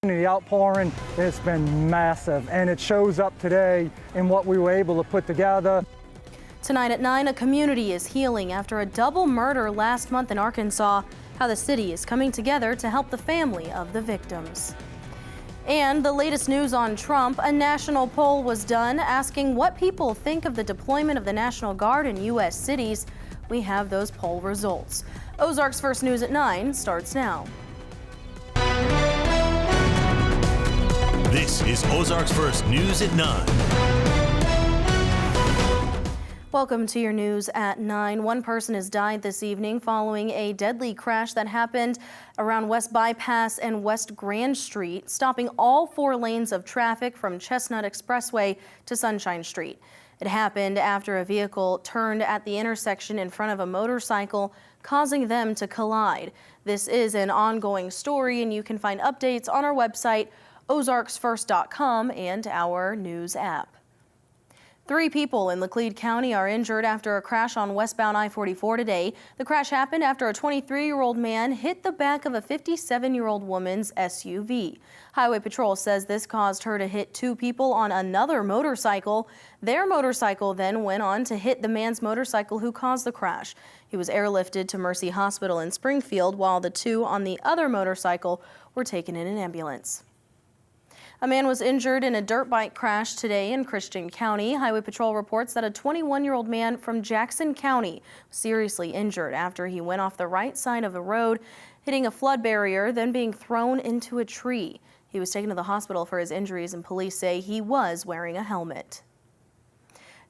The outpouring, it's been massive, and it shows up today in what we were able to put together. Tonight at 9, a community is healing after a double murder last month in Arkansas. How the city is coming together to help the family of the victims. And the latest news on Trump, a national poll was done asking what people think of the deployment of the National Guard in U.S. cities. We have those poll results. Ozarks First News at 9 starts now. This is Ozarks First News at 9. Welcome to your news at 9. One person has died this evening following a deadly crash that happened around West Bypass and West Grand Street, stopping all 4 lanes of traffic from Chestnut Expressway to Sunshine Street. It happened after a vehicle turned at the intersection in front of a motorcycle, causing them to collide. This is an ongoing story, and you can find updates on our website, ozarksfirst.com, and our news app. 3 people in Laclede County are injured after a crash on westbound I-44 today. The crash happened after a 23-year-old man hit the back of a 57-year-old woman's SUV. Highway Patrol says this caused her to hit 2 people on another motorcycle. Their motorcycle then went on to hit the man's motorcycle who caused the crash. He was airlifted to Mercy Hospital in Springfield, while the 2 on the other motorcycle were taken in an ambulance. A man was injured in a dirt bike crash today in Christian County. Highway Patrol reports that a 21-year-old man from Jackson County was seriously injured after he went off the right side of the road, hitting a flood barrier, then being thrown into a tree. He was taken to the hospital for his injuries, and police say he was wearing a helmet.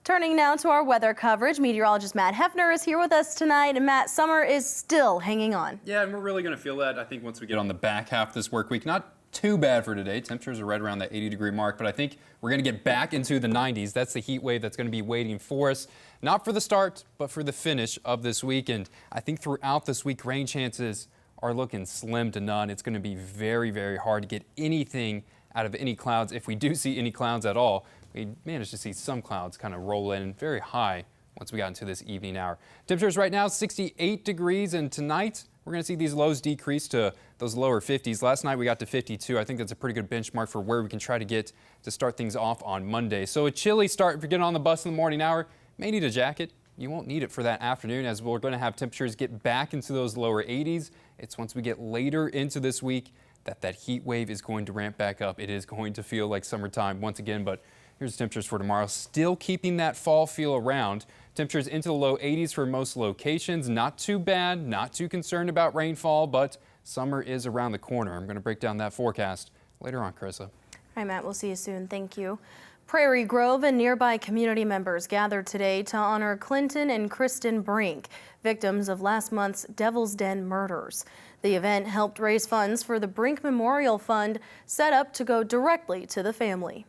Turning now to our weather coverage, meteorologist Matt Hefner is here with us tonight. And Matt, summer is still hanging on. Yeah, and we're really going to feel that, I think, once we get on the back half this work week. Not too bad for today. Temperatures are right around that 80-degree mark, but I think we're going to get back into the 90s. That's the heat wave that's going to be waiting for us, not for the start, but for the finish of this week. And I think throughout this week, rain chances are looking slim to none. It's going to be very, very hard to get anything out of any clouds. If we do see any clouds at all, we managed to see some clouds kind of roll in very high once we got into this evening hour. Temperatures right now 68 degrees, and tonight we're going to see these lows decrease to those lower 50s. Last night we got to 52. I think that's a pretty good benchmark for where we can try to get to start things off on Monday. So a chilly start if you're getting on the bus in the morning hour. May need a jacket. You won't need it for that afternoon, as we're going to have temperatures get back into those lower 80s. It's once we get later into this week that heat wave is going to ramp back up. It is going to feel like summertime once again, but here's temperatures for tomorrow. Still keeping that fall feel around. Temperatures into the low 80s for most locations. Not too bad, not too concerned about rainfall, but summer is around the corner. I'm going to break down that forecast later on, Carissa. All right, Matt, we'll see you soon. Thank you. Prairie Grove and nearby community members gathered today to honor Clinton and Kristen Brink, victims of last month's Devil's Den murders. The event helped raise funds for the Brink Memorial Fund, set up to go directly to the family.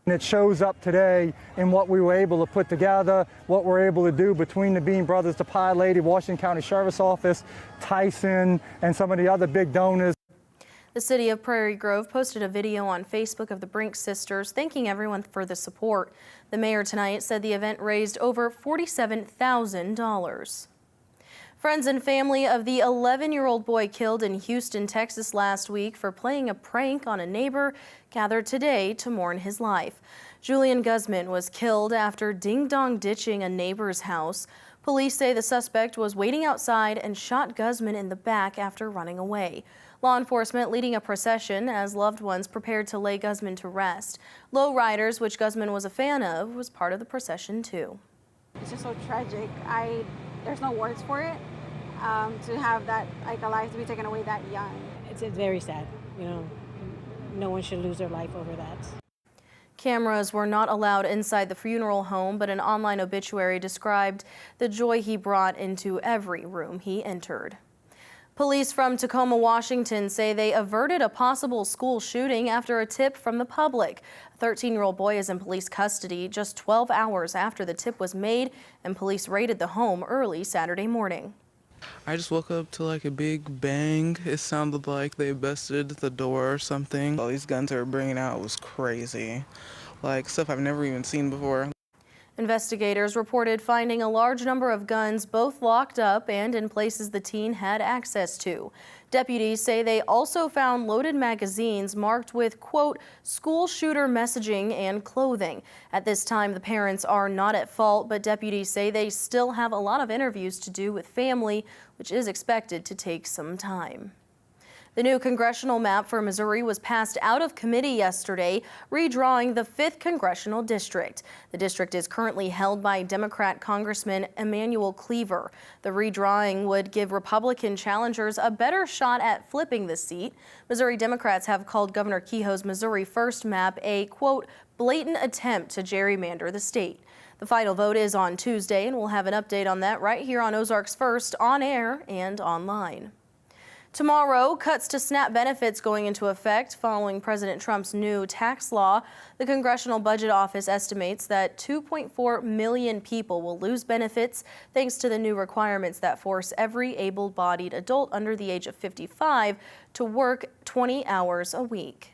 And it shows up today in what we were able to put together, what we're able to do between the Bean Brothers, the Pie Lady, Washington County Sheriff's Office, Tyson, and some of the other big donors. The city of Prairie Grove posted a video on Facebook of the Brink sisters thanking everyone for the support. The mayor tonight said the event raised over $47,000. Friends and family of the 11-year-old boy killed in Houston, Texas last week for playing a prank on a neighbor gathered today to mourn his life. Julian Guzman was killed after ding-dong ditching a neighbor's house. Police say the suspect was waiting outside and shot Guzman in the back after running away. Law enforcement leading a procession as loved ones prepared to lay Guzman to rest. Lowriders, which Guzman was a fan of, was part of the procession too. It's just so tragic. There's no words for it. To have that, like, a life to be taken away that young. It's very sad. You know, no one should lose their life over that. Cameras were not allowed inside the funeral home, but an online obituary described the joy he brought into every room he entered. Police from Tacoma, Washington say they averted a possible school shooting after a tip from the public. A 13-year-old boy is in police custody just 12 hours after the tip was made, and police raided the home early Saturday morning. I just woke up to like a big bang. It sounded like they busted the door or something. All these guns they were bringing out was crazy. Like stuff I've never even seen before. Investigators reported finding a large number of guns, both locked up and in places the teen had access to. Deputies say they also found loaded magazines marked with, quote, school shooter messaging and clothing. At this time, the parents are not at fault, but deputies say they still have a lot of interviews to do with family, which is expected to take some time. The new congressional map for Missouri was passed out of committee yesterday, redrawing the 5th congressional district. The district is currently held by Democrat Congressman Emanuel Cleaver. The redrawing would give Republican challengers a better shot at flipping the seat. Missouri Democrats have called Governor Kehoe's Missouri First map a, quote, blatant attempt to gerrymander the state. The final vote is on Tuesday, and we'll have an update on that right here on Ozarks First, on air and online. Tomorrow, cuts to SNAP benefits going into effect following President Trump's new tax law. The Congressional Budget Office estimates that 2.4 million people will lose benefits thanks to the new requirements that force every able-bodied adult under the age of 55 to work 20 hours a week.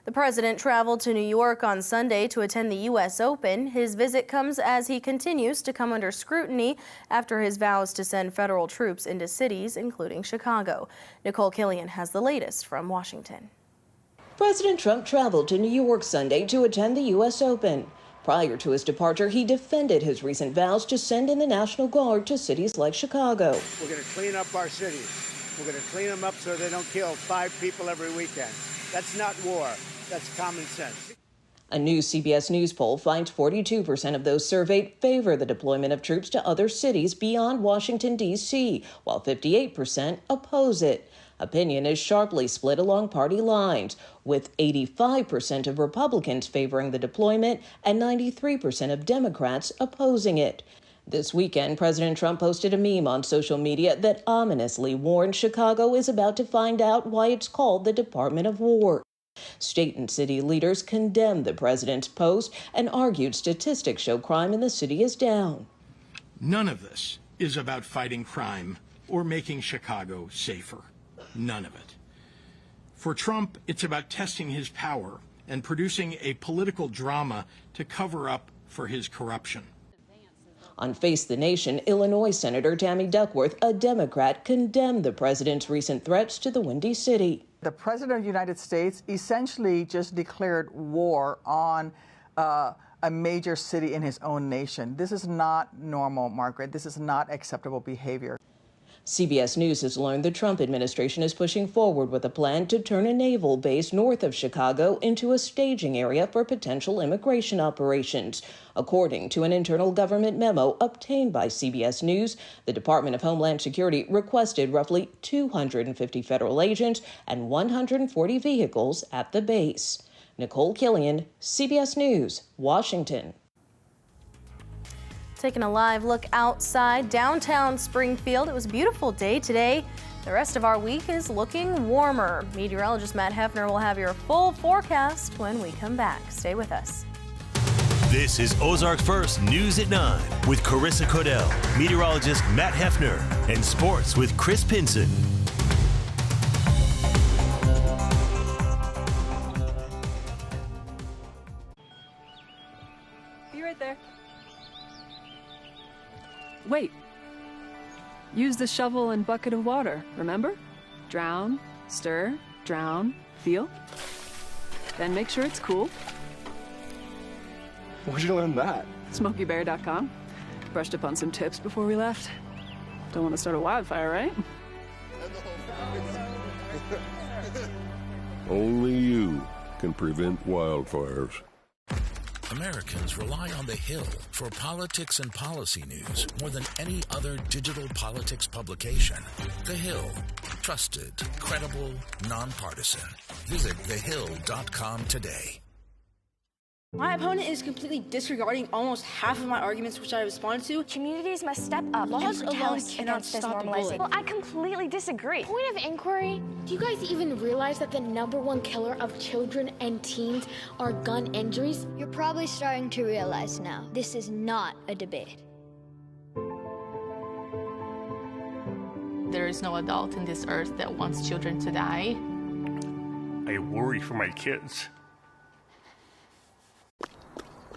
The president traveled to New York on Sunday to attend the U.S. Open. His visit comes as he continues to come under scrutiny after his vows to send federal troops into cities, including Chicago. Nicole Killian has the latest from Washington. President Trump traveled to New York Sunday to attend the U.S. Open. Prior to his departure, he defended his recent vows to send in the National Guard to cities like Chicago. We're going to clean up our cities. We're going to clean them up so they don't kill 5 people every weekend. That's not war. That's common sense. A new CBS News poll finds 42% of those surveyed favor the deployment of troops to other cities beyond Washington, D.C., while 58% oppose it. Opinion is sharply split along party lines, with 85% of Republicans favoring the deployment and 93% of Democrats opposing it. This weekend, President Trump posted a meme on social media that ominously warned Chicago is about to find out why it's called the Department of War. State and city leaders condemned the president's post and argued statistics show crime in the city is down. None of this is about fighting crime or making Chicago safer. None of it. For Trump, it's about testing his power and producing a political drama to cover up for his corruption. On Face the Nation, Illinois Senator Tammy Duckworth, a Democrat, condemned the president's recent threats to the Windy City. The President of the United States essentially just declared war on a major city in his own nation. This is not normal, Margaret. This is not acceptable behavior. CBS News has learned the Trump administration is pushing forward with a plan to turn a naval base north of Chicago into a staging area for potential immigration operations. According to an internal government memo obtained by CBS News, the Department of Homeland Security requested roughly 250 federal agents and 140 vehicles at the base. Nicole Killian, CBS News, Washington. Taking a live look outside downtown Springfield. It was a beautiful day today. The rest of our week is looking warmer. Meteorologist Matt Hefner will have your full forecast when we come back. Stay with us. This is Ozarks First News at 9 with Carissa Cordell, meteorologist Matt Hefner, and sports with Chris Pinson. Be right there. Wait. Use the shovel and bucket of water, remember? Drown, stir, drown, feel. Then make sure it's cool. Where'd you learn that? SmokeyBear.com. Brushed up on some tips before we left. Don't want to start a wildfire, right? Only you can prevent wildfires. Americans rely on The Hill for politics and policy news more than any other digital politics publication. The Hill. Trusted, credible, nonpartisan. Visit thehill.com today. My opponent is completely disregarding almost half of my arguments which I respond to. Communities must step up Laws and alone protest cannot against this stop normalization. bullying. Well, I completely disagree. Point of inquiry, do you guys even realize that the #1 killer of children and teens are gun injuries? You're probably starting to realize now, this is not a debate. There is no adult in this earth that wants children to die. I worry for my kids.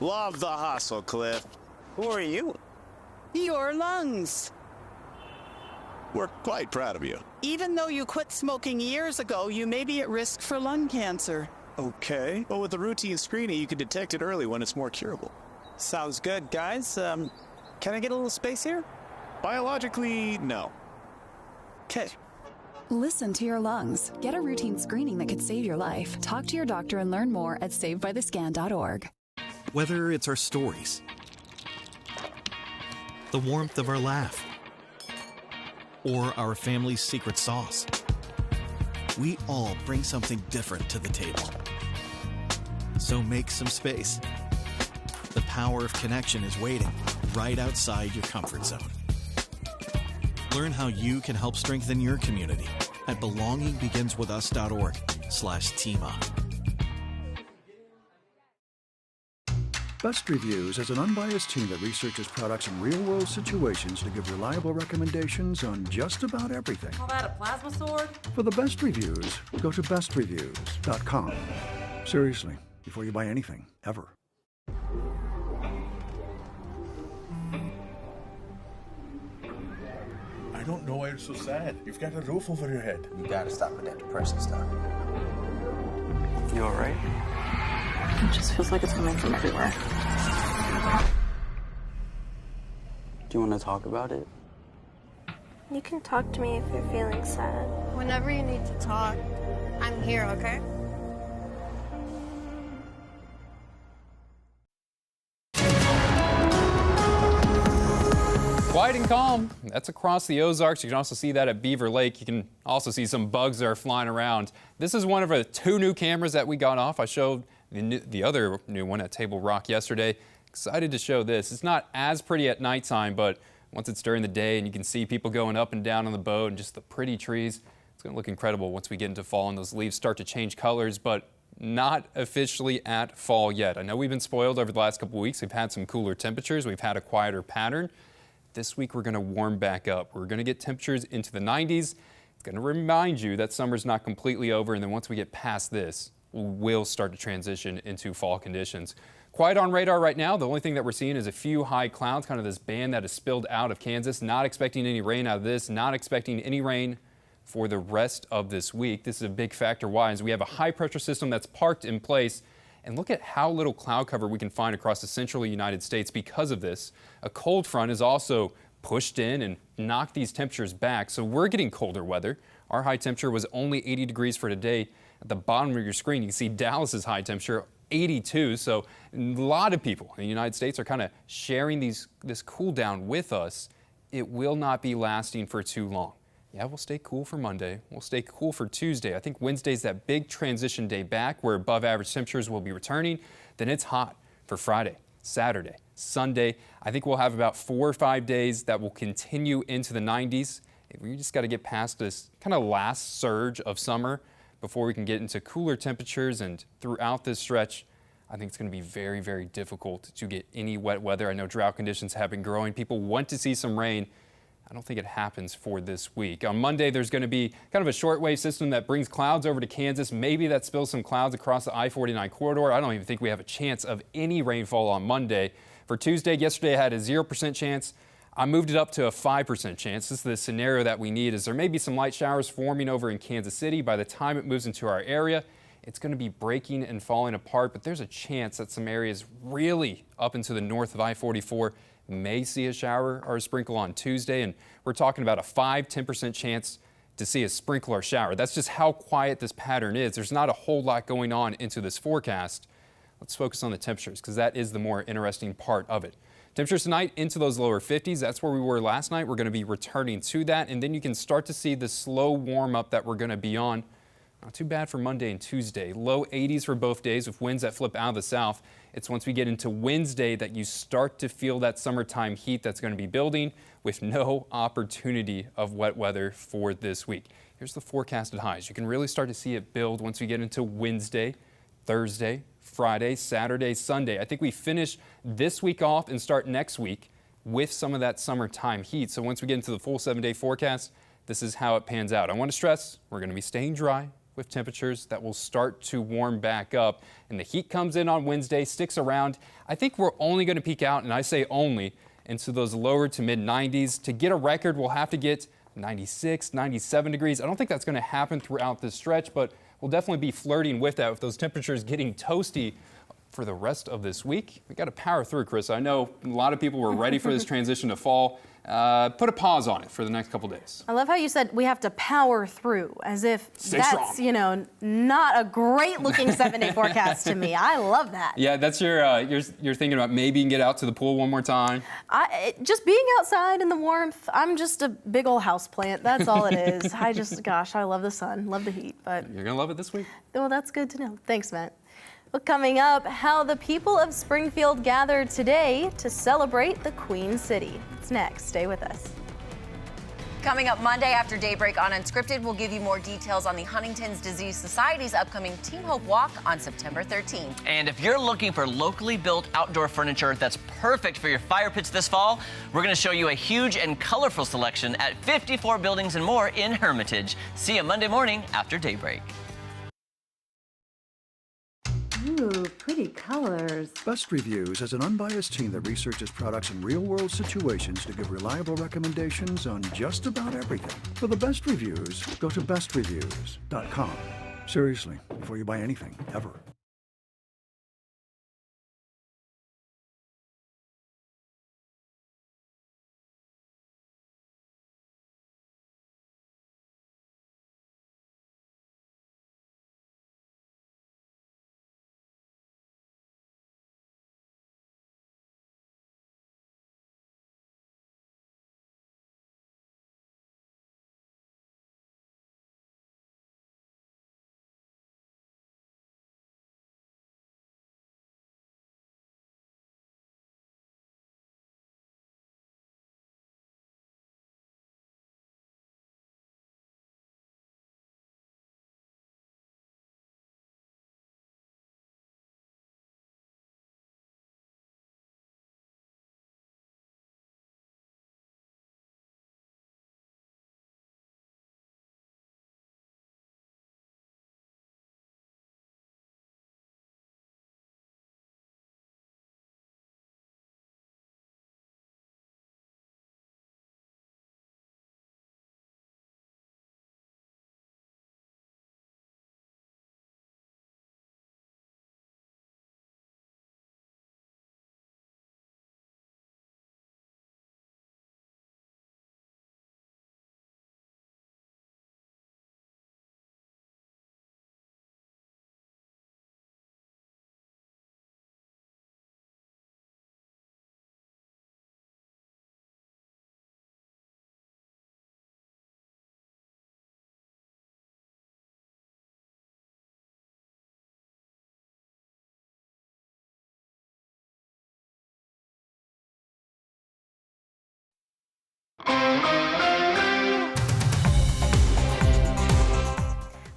Love the hustle, Cliff. Who are you? Your lungs. We're quite proud of you. Even though you quit smoking years ago, you may be at risk for lung cancer. Okay. Well, with the routine screening, you can detect it early when it's more curable. Sounds good, guys. Can I get a little space here? Biologically, no. Okay. Listen to your lungs. Get a routine screening that could save your life. Talk to your doctor and learn more at savedbythescan.org. Whether it's our stories, the warmth of our laugh, or our family's secret sauce, we all bring something different to the table. So make some space. The power of connection is waiting right outside your comfort zone. Learn how you can help strengthen your community at belongingbeginswithus.org/teamup. Best Reviews is an unbiased team that researches products in real-world situations to give reliable recommendations on just about everything. Call that a plasma sword? For the best reviews, go to bestreviews.com. Seriously, before you buy anything, ever. I don't know why you're so sad. You've got a roof over your head. You gotta stop with that depression stuff. You alright? It just feels like it's coming from everywhere. Do you want to talk about it? You can talk to me if you're feeling sad. Whenever you need to talk, I'm here, okay? Quiet and calm. That's across the Ozarks. You can also see that at Beaver Lake. You can also see some bugs that are flying around. This is one of the 2 new cameras that we got off. I showed the other new one at Table Rock yesterday. Excited to show this. It's not as pretty at nighttime, but once it's during the day and you can see people going up and down on the boat and just the pretty trees, it's going to look incredible once we get into fall and those leaves start to change colors, but not officially at fall yet. I know we've been spoiled over the last couple weeks. We've had some cooler temperatures. We've had a quieter pattern. This week we're going to warm back up. We're going to get temperatures into the 90s. It's going to remind you that summer's not completely over, and then once we get past this, we'll start to transition into fall conditions. Quiet on radar right now. The only thing that we're seeing is a few high clouds, kind of this band that has spilled out of Kansas. Not expecting any rain out of this, not expecting any rain for the rest of this week. This is a big factor. Why? Is we have a high pressure system that's parked in place. And look at how little cloud cover we can find across the central United States because of this. A cold front has also pushed in and knocked these temperatures back. So we're getting colder weather. Our high temperature was only 80 degrees for today. At the bottom of your screen, you can see Dallas's high temperature, 82. So a lot of people in the United States are kind of sharing this cool down with us. It will not be lasting for too long. Yeah, we'll stay cool for Monday. We'll stay cool for Tuesday. I think Wednesday's that big transition day back where above average temperatures will be returning. Then it's hot for Friday, Saturday, Sunday. I think we'll have about 4 or 5 days that will continue into the 90s. We just got to get past this kind of last surge of summer before we can get into cooler temperatures. And throughout this stretch, I think it's going to be very, very difficult to get any wet weather. I know drought conditions have been growing. People want to see some rain. I don't think it happens for this week. On Monday, there's going to be kind of a shortwave system that brings clouds over to Kansas. Maybe that spills some clouds across the I-49 corridor. I don't even think we have a chance of any rainfall on Monday. For Tuesday, yesterday I had a 0% chance. I moved it up to a 5% chance. This is the scenario that we need. Is there may be some light showers forming over in Kansas City. By the time it moves into our area, it's going to be breaking and falling apart, but there's a chance that some areas really up into the north of I-44 may see a shower or a sprinkle on Tuesday, and we're talking about a 5–10% chance to see a sprinkle or shower. That's just how quiet this pattern is. There's not a whole lot going on into this forecast. Let's focus on the temperatures because that is the more interesting part of it. Temperatures tonight into those lower 50s. That's where we were last night. We're going to be returning to that, and then you can start to see the slow warm up that we're going to be on. Not too bad for Monday and Tuesday. Low 80s for both days with winds that flip out of the south. It's once we get into Wednesday that you start to feel that summertime heat that's going to be building with no opportunity of wet weather for this week. Here's the forecasted highs. You can really start to see it build once we get into Wednesday, Thursday, Friday, Saturday, Sunday. I think we finish this week off and start next week with some of that summertime heat. So once we get into the full 7-day forecast, this is how it pans out. I want to stress we're going to be staying dry. with temperatures that will start to warm back up. And the heat comes in on Wednesday, sticks around. I think we're only going to peak out, and I say only, into those lower to mid 90s. To get a record, we'll have to get 96, 97 degrees. I don't think that's going to happen throughout this stretch, but we'll definitely be flirting with that with those temperatures getting toasty for the rest of this week. We got to power through, Chris. I know a lot of people were ready for this transition to fall. Put a pause on it for the next couple days. I love how you said we have to power through, as if Stay that's, strong. you know, not a great looking 7-day forecast to me. I love that. Yeah, that's you're thinking about maybe you can get out to the pool one more time. Just being outside in the warmth, I'm just a big old house plant. That's all it is. Gosh, I love the sun, love the heat. But you're going to love it this week. Well, that's good to know. Thanks, Matt. Well, coming up, how the people of Springfield gathered today to celebrate the Queen City. It's next. Stay with us. Coming up Monday after daybreak on Unscripted, we'll give you more details on the Huntington's Disease Society's upcoming Team Hope Walk on September 13th. And if you're looking for locally built outdoor furniture that's perfect for your fire pits this fall, we're going to show you a huge and colorful selection at 54 buildings and more in Hermitage. See you Monday morning after daybreak. Ooh, pretty colors. Best Reviews is an unbiased team that researches products in real-world situations to give reliable recommendations on just about everything. For the best reviews, go to bestreviews.com. Seriously, before you buy anything, ever.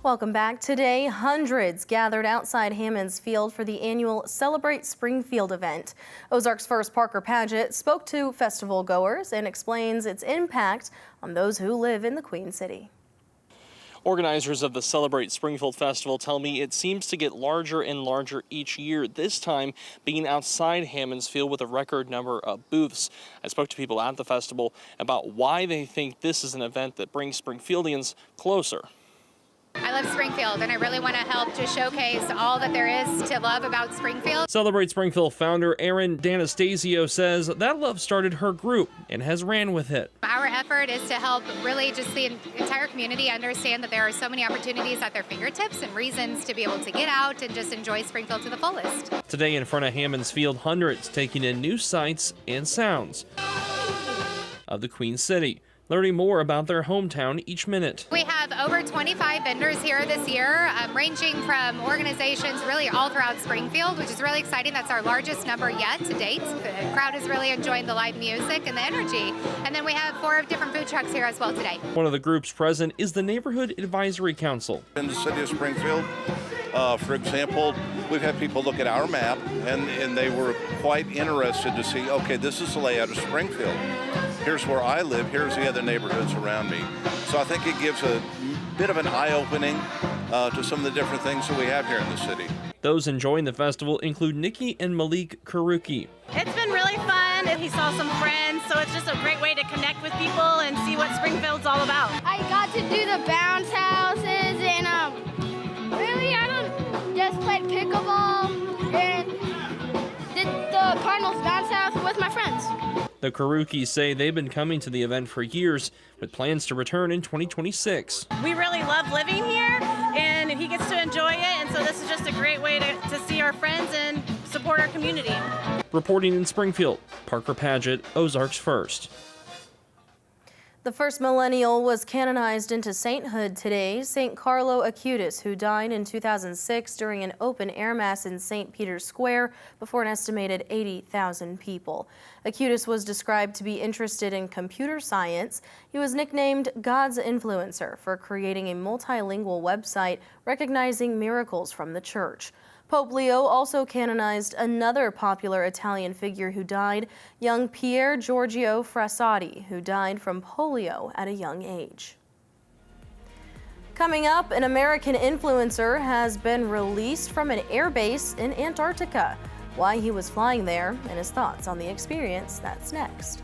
Welcome back. Today, hundreds gathered outside Hammond's Field for the annual Celebrate Springfield event. Ozarks First Parker Paget spoke to festival goers and explains its impact on those who live in the Queen City. Organizers of the Celebrate Springfield Festival tell me it seems to get larger and larger each year, this time being outside Hammond's Field with a record number of booths. I spoke to people at the festival about why they think this is an event that brings Springfieldians closer. I love Springfield, and I really want to help to showcase all that there is to love about Springfield. Celebrate Springfield founder Erin D'Anastasio says that love started her group and has ran with it. Our effort is to help really just the entire community understand that there are so many opportunities at their fingertips and reasons to be able to get out and just enjoy Springfield to the fullest. Today in front of Hammond's Field, hundreds taking in new sights and sounds of the Queen City, learning more about their hometown each minute. We have over 25 vendors here this year, ranging from organizations really all throughout Springfield, which is really exciting. That's our largest number yet to date. The crowd is really enjoying the live music and the energy. And then we have 4 different food trucks here as well today. One of the groups present is the Neighborhood Advisory Council. In the city of Springfield, for example, we've had people look at our map and they were quite interested to see, okay, this is the layout of Springfield. Here's where I live, here's the other neighborhoods around me. So I think it gives a bit of an eye-opening to some of the different things that we have here in the city. Those enjoying the festival include Nikki and Malik Karuki. It's been really fun. He saw some friends, so it's just a great way to connect with people and see what Springfield's all about. I got to do the bounce houses and really I don't just played pickleball and did the Cardinals bounce house with my friends. The Karukis say they've been coming to the event for years, with plans to return in 2026. We really love living here, and he gets to enjoy it, and so this is just a great way to see our friends and support our community. Reporting in Springfield, Parker Paget, Ozarks First. The first millennial was canonized into sainthood today, St. Carlo Acutis, who died in 2006 during an open-air mass in St. Peter's Square before an estimated 80,000 people. Acutis was described to be interested in computer science. He was nicknamed God's influencer for creating a multilingual website recognizing miracles from the church. Pope Leo also canonized another popular Italian figure who died, young Pier Giorgio Frassati, who died from polio at a young age. Coming up, an American influencer has been released from an air base in Antarctica. Why he was flying there and his thoughts on the experience, that's next.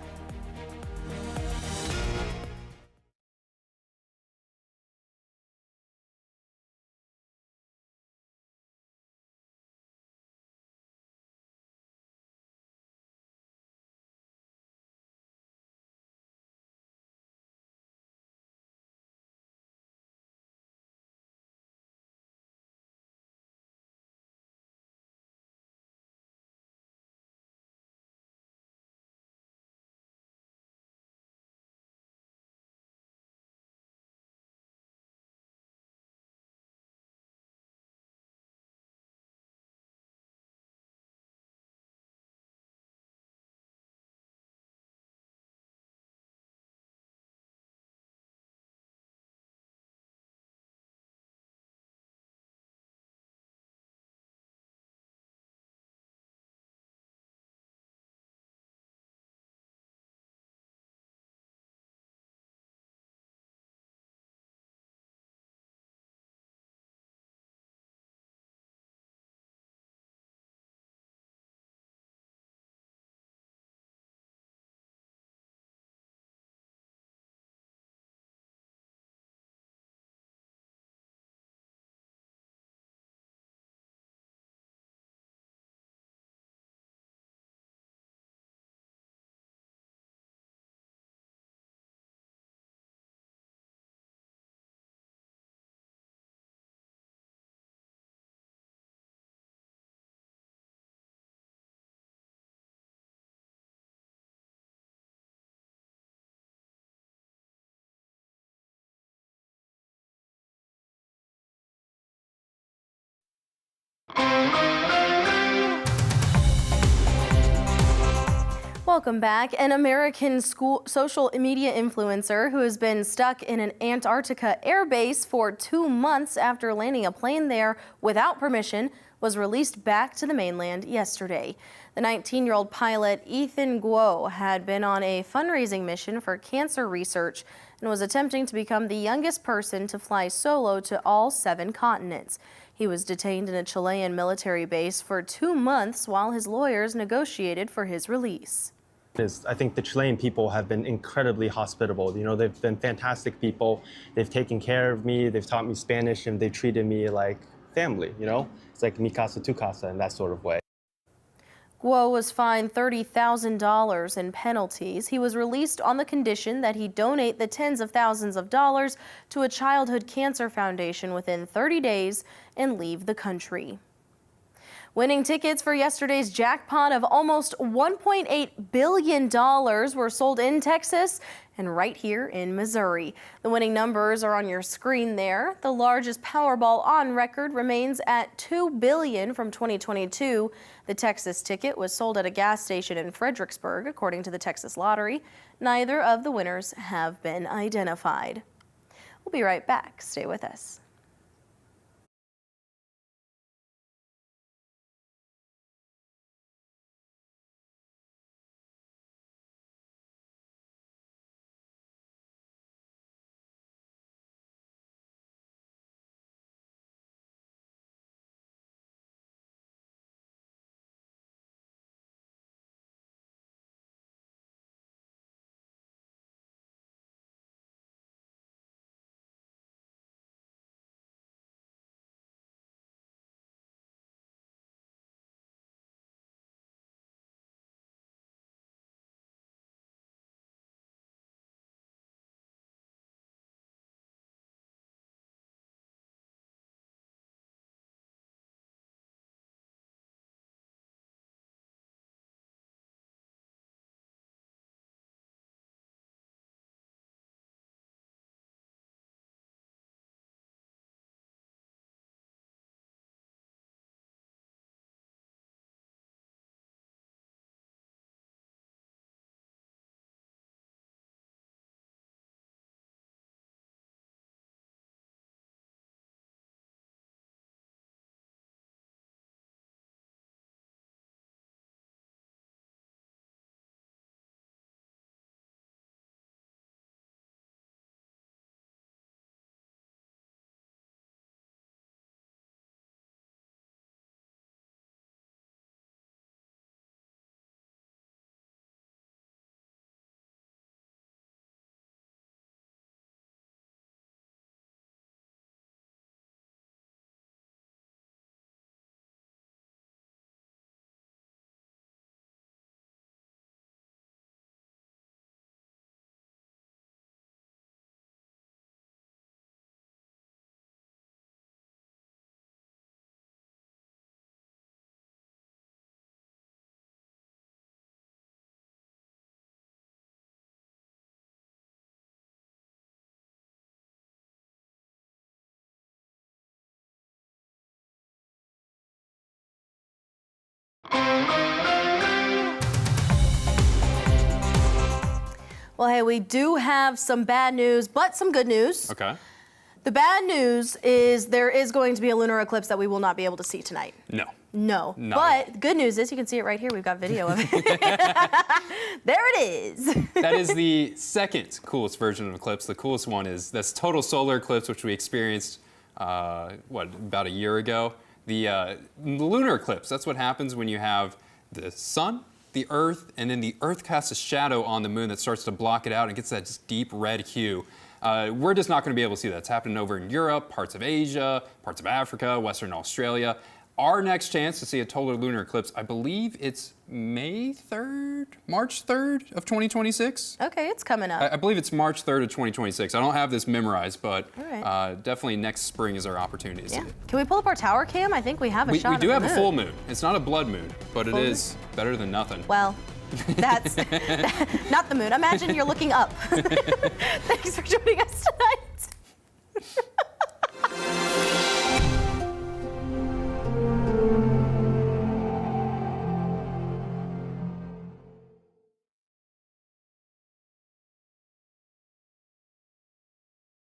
Welcome back. An American social media influencer who has been stuck in an Antarctica air base for 2 months after landing a plane there without permission was released back to the mainland yesterday. The 19-year-old pilot Ethan Guo had been on a fundraising mission for cancer research and was attempting to become the youngest person to fly solo to all 7 continents. He was detained in a Chilean military base for 2 months while his lawyers negotiated for his release. I think the Chilean people have been incredibly hospitable. You know, they've been fantastic people. They've taken care of me. They've taught me Spanish, and they treated me like family, you know? It's like mi casa, tu casa in that sort of way. Guo was fined $30,000 in penalties. He was released on the condition that he donate the tens of thousands of dollars to a childhood cancer foundation within 30 days and leave the country. Winning tickets for yesterday's jackpot of almost $1.8 billion were sold in Texas and right here in Missouri. The winning numbers are on your screen there. The largest Powerball on record remains at $2 billion from 2022. The Texas ticket was sold at a gas station in Fredericksburg, according to the Texas Lottery. Neither of the winners have been identified. We'll be right back. Stay with us. Well, hey, we do have some bad news, but some good news. Okay. The bad news is there is going to be a lunar eclipse that we will not be able to see tonight. No. No. Not But the good news is you can see it right here. We've got video of it. There it is. That is the second coolest version of eclipse. The coolest one is this total solar eclipse, which we experienced, about a year ago. The lunar eclipse, that's what happens when you have the sun, the Earth, and then the Earth casts a shadow on the moon that starts to block it out and gets that just deep red hue. We're just not going to be able to see that. It's happening over in Europe, parts of Asia, parts of Africa, Western Australia. Our next chance to see a total lunar eclipse, I believe it's March 3rd of 2026. Okay, it's coming up. I believe it's March 3rd of 2026. I don't have this memorized, but All right. definitely next spring is our opportunity to see it. Can we pull up our tower cam? I think we have a shot We do of have the a full moon. It's not a blood moon, but it Full is better than nothing. Well, that's not the moon. Imagine you're looking up. Thanks for joining us tonight.